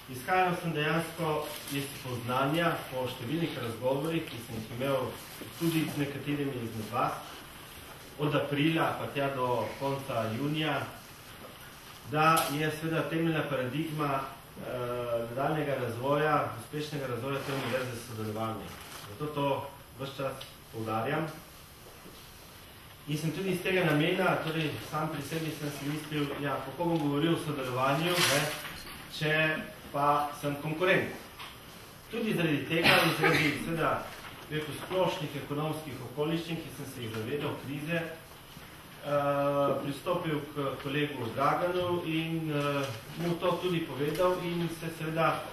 Izhajal sem dejansko iz poznanja po številnih razgovorih, ki sem jih imel tudi z nekaterimi izmed vas, od aprila pa tja do konca junija, da je seveda temeljna paradigma nadaljnega razvoja, uspešnega razvoja te univerze sodelovanja. Zato to ves čas poudarjam. In sem tudi iz tega namena, torej sam pri sebi sem si mislil, ja, kako bom govoril o sodelovanju, če pa sem konkurent. Tudi zaradi tega in zaradi seveda splošnih ekonomskih okoliščin, ki sem se jih zavedal krize, pristopil k kolegu Draganu in mu to tudi povedal in se seveda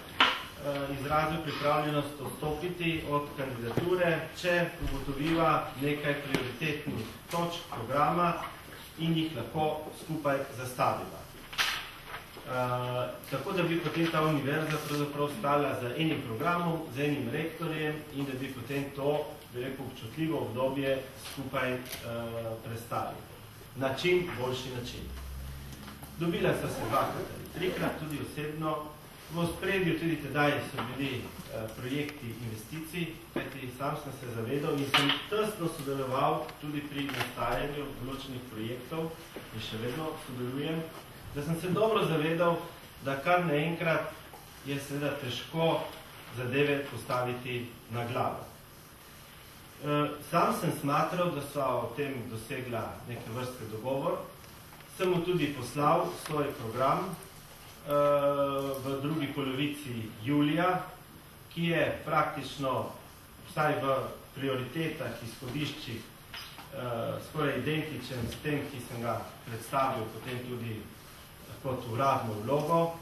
izrazil pripravljenost odstopiti od kandidature, če ugotoviva nekaj prioritetnih točk programa in jih lahko skupaj zastaviva. Tako da bi potem ta univerza pravzaprav stala za enim programom, z enim rektorjem in da bi potem to, bi rekel, občutljivo obdobje skupaj prestali. Na čim boljši način. Dobila so se dvakrat ali trikrat, tudi osebno. V ospredju tudi tedaj so bili projekti investicij, kajti sam sem se zavedal in sem tesno sodeloval tudi pri nastajanju določenih projektov in še vedno sodelujem, da sem se dobro zavedal, da kar naenkrat je seveda težko zadeve postaviti na glavo. Sam sem smatral, da so o tem dosegla neke vrste dogovor, sem mu tudi poslal svoj program, v drugi polovici julija, ki je praktično, vsaj v prioritetah, izhodiščih, skoraj identičen s tem, ki sem ga predstavil potem tudi kot uradno vlogo.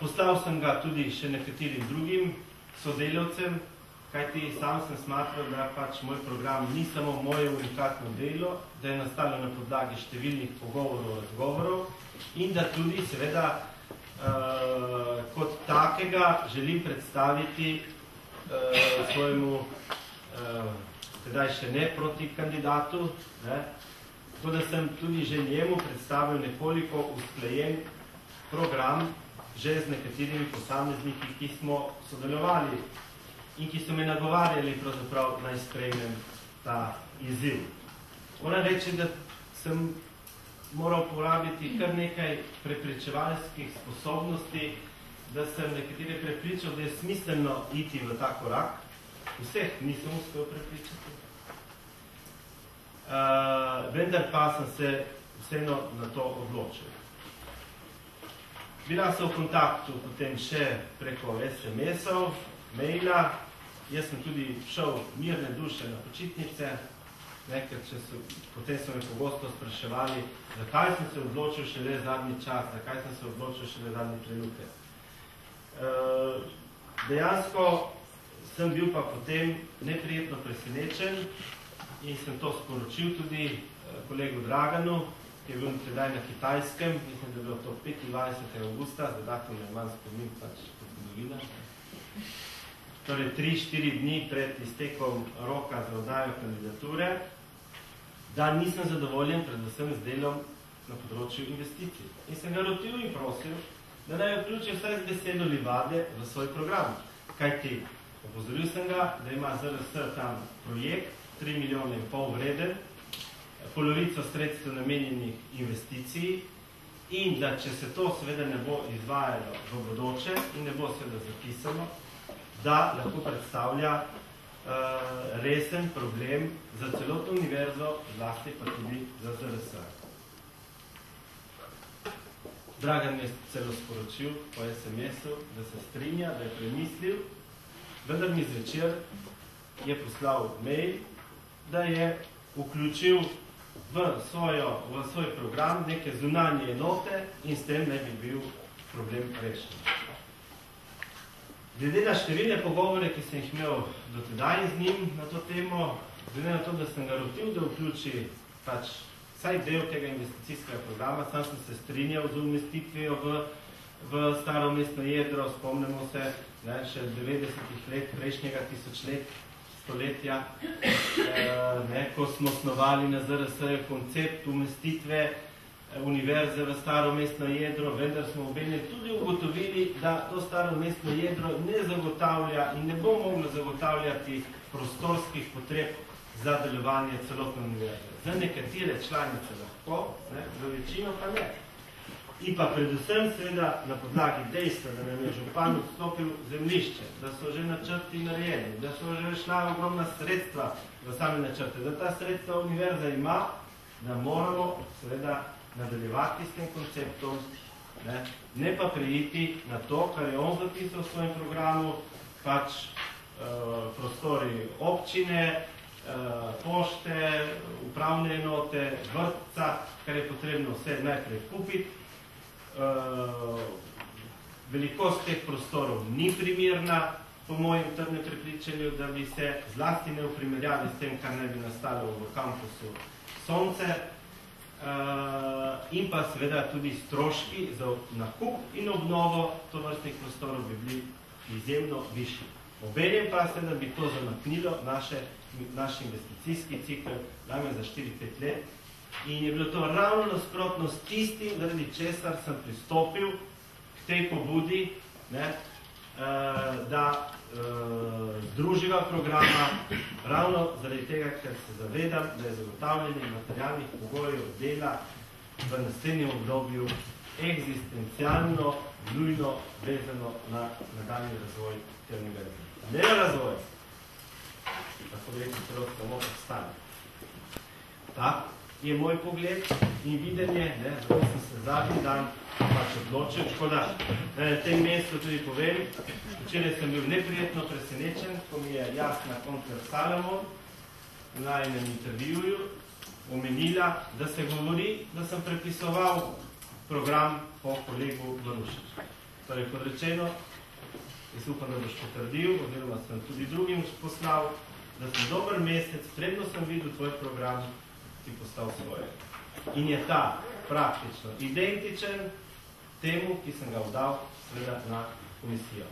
Poslal sem ga tudi še nekaterim drugim sodelavcem, kajti sam sem smatral, da pač moj program ni samo moje unikatno delo, da je nastalo na podlagi številnih pogovorov, razgovorov in da tudi seveda kot takega želim predstaviti svojemu tedaj še ne proti kandidatu, tako da sem tudi že njemu predstavil nekoliko usklajen program že z nekaterimi posamezniki, ki smo sodelovali in ki so me nagovarjali pravzaprav naj sprejmem ta izziv. Moram reči, da sem moral porabiti kar nekaj prepričevalskih sposobnosti, da sem nekatere prepričal, da je smiselno iti v ta korak. Vseh nisem uspel prepričati. Vendar pa sem se vseeno na to odločil. Bila sem v kontaktu potem še preko SMS-ov, maila. Jaz sem tudi šel mirne duše na počitnice, potem so me pogosto spraševali, zakaj sem se odločil šele zadnji čas, zakaj sem se odločil šele zadnji trenutek. Dejansko sem bil pa potem neprijetno presenečen in sem to sporočil tudi kolegu Draganu, ki je bil tedaj na Kitajskem, mislim, da je bilo to 25. augusta, zdaj datum je manj spomin, pač kot zgodovina. Torej 3-4 dni pred iztekom roka za oddajo kandidature, da nisem zadovoljen predvsem z delom na področju investicij. In sem ga rotil in prosil, da naj vključi vsaj z besedo livade v svoj program. Kajti opozoril sem ga, da ima ZRS tam projekt 3,5 milijona vreden, polovico sredstev namenjenih investicij in da če se to seveda ne bo izvajalo v bodoče in ne bo seveda zapisano, da lahko predstavlja resen problem za celotno univerzo, zlasti pa tudi za ZRS. Dragan mi je celo sporočil po SMS-u, da se strinja, da je premislil, vendar mi zvečer je poslal mail, da je vključil v svoj program neke zunanje enote in s tem ne bi bil problem rešen. Glede na številne pogovore, ki sem jih imel do tedaj z njim na to temo, glede na to, da sem ga rotil, da vključi pač vsaj del tega investicijskega programa, sam sem se strinjal z umestitvijo v staro mestno jedro, spomnimo se še 90 let prejšnjega stoletja, ko smo osnovali na ZRS koncept umestitve univerze v staro mestno jedro, vendar smo obenje tudi ugotovili, da to staro mestno jedro ne zagotavlja in ne bo moglo zagotavljati prostorskih potreb za delovanje celotne univerze. Za nekatere članice lahko, za večino pa ne. In pa predvsem seveda na podlagi dejstva, da nam je župan odstopil zemljišče, da so že načrti narejeni, da so že šla ogromna sredstva v same načrte, da ta sredstva univerza ima, da moramo seveda nadaljevati s tem konceptom, ne pa prejiti na to, kar je on zapisal v svojem programu, pač prostori občine, pošte, upravne enote, vrtca, kar je potrebno vse najprej kupiti. Velikost teh prostorov ni primerna, po mojem trdnem prepričanju, da bi se zlasti ne v primerjavi s tem, kar ne bi nastalo v kampusu Sonce, in pa seveda tudi stroški za nakup in obnovo tovrstnih prostorov bi bili izjemno višji. Obenem pa se, da bi to zamaknilo naš investicijski cikl najmanj za 4-5 let in je bilo to ravno nasprotno s tistim, zaradi česar sem pristopil k tej pobudi, da združiva programa ravno zaradi tega, ker se zavedam, da je zagotavljanje materialnih pogojev dela v naslednjem obdobju eksistencialno, nujno vezano na nadaljnji razvoj te univerze. Ne razvoj, tako bi rekel celo samo obstane. Tak je moj pogled in videnje, zato sem se zadnji dan pač odločil. Tako da na tem mestu tudi povem, včeraj sem bil neprijetno presenečen, ko mi je Jasna Kontler-Salomon na enem intervjuju omenila, da se govori, da sem prepisoval program po kolegu Banušiču. Torej, kot rečeno, jaz upam, da boš potrdil, oziroma sem tudi drugim poslal, da sem dober mesec, predno sem videl tvoj program, si postal svoje. In je ta praktično identičen temu, ki sem ga vdal seveda na komisijo.